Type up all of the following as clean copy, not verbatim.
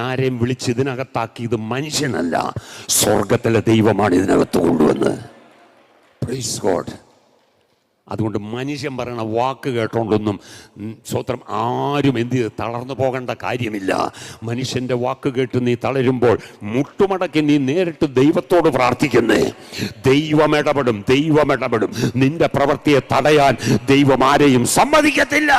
ആരെയും വിളിച്ച് ഇതിനകത്താക്കിയത് മനുഷ്യനല്ല, സ്വർഗത്തിലെ ദൈവമാണ് ഇതിനകത്ത് കൊണ്ടുവന്ന്. Praise God. അതുകൊണ്ട് മനുഷ്യൻ പറയണ വാക്ക് കേട്ടോണ്ടൊന്നും സ്വത്രം ആരും എന്ത് ചെയ്ത് തളർന്നു പോകേണ്ട കാര്യമില്ല. മനുഷ്യൻ്റെ വാക്ക് കേട്ട് നീ തളരുമ്പോൾ മുട്ടുമടക്കി നീ നേരിട്ട് ദൈവത്തോട് പ്രാർത്ഥിക്കുന്നേ. ദൈവം ഇടപെടും, ദൈവം ഇടപെടും. നിന്റെ പ്രവൃത്തിയെ തടയാൻ ദൈവം ആരെയും സമ്മതിക്കത്തില്ല.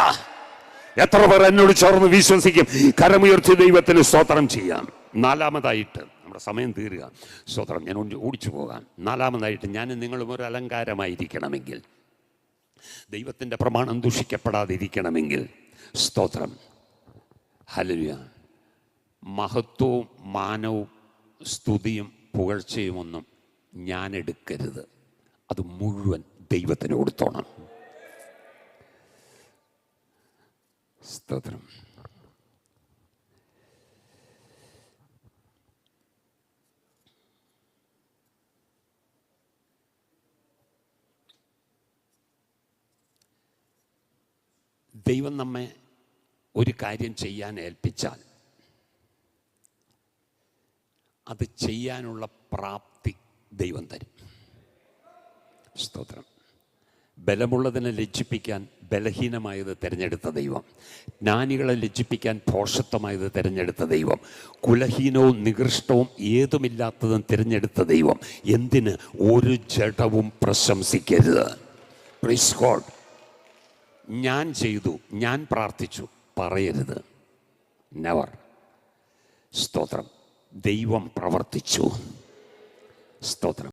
എത്ര പേർ എന്നോട് ചേർന്ന് വിശ്വസിക്കും? കരമുയർത്തി ദൈവത്തിന് സ്തോത്രം ചെയ്യാം. നാലാമതായിട്ട്, നമ്മുടെ സമയം തീരുക, സ്തോത്രം, ഞാൻ ഓടിച്ചു പോകാം. നാലാമതായിട്ട്, ഞാൻ നിങ്ങളും ഒരു അലങ്കാരമായിരിക്കണമെങ്കിൽ, ദൈവത്തിൻ്റെ പ്രമാണം ദുഷിക്കപ്പെടാതിരിക്കണമെങ്കിൽ, സ്തോത്രം, ഹല്ലേലൂയ, മഹത്വവും മാനവും സ്തുതിയും പുകഴ്ചയും ഒന്നും ഞാൻ എടുക്കരുത്. അത് മുഴുവൻ ദൈവത്തിന് കൊടുത്തോണം. സ്തോത്രം. ദൈവം നമ്മെ ഒരു കാര്യം ചെയ്യാൻ ഏൽപ്പിച്ചാൽ അത് ചെയ്യാനുള്ള പ്രാപ്തി ദൈവം തരും. സ്തോത്രം. ബലമുള്ളതിനെ ലജ്ജിപ്പിക്കാൻ ബലഹീനമായത് തിരഞ്ഞെടുത്ത ദൈവം, ജ്ഞാനികളെ ലജ്ജിപ്പിക്കാൻ ഭോഷത്വമായത് തിരഞ്ഞെടുത്ത ദൈവം, കുലഹീനവും നികൃഷ്ടവും ഏതുമില്ലാത്തതും തിരഞ്ഞെടുത്ത ദൈവം. എന്തിന്? ഒരു ജഡവും പ്രശംസിക്കരുത്. Praise God. ഞാൻ ചെയ്തു, ഞാൻ പ്രാർത്ഥിച്ചു പറയരുത്. നെവർ. സ്തോത്രം. ദൈവം പ്രവർത്തിച്ചു. സ്തോത്രം.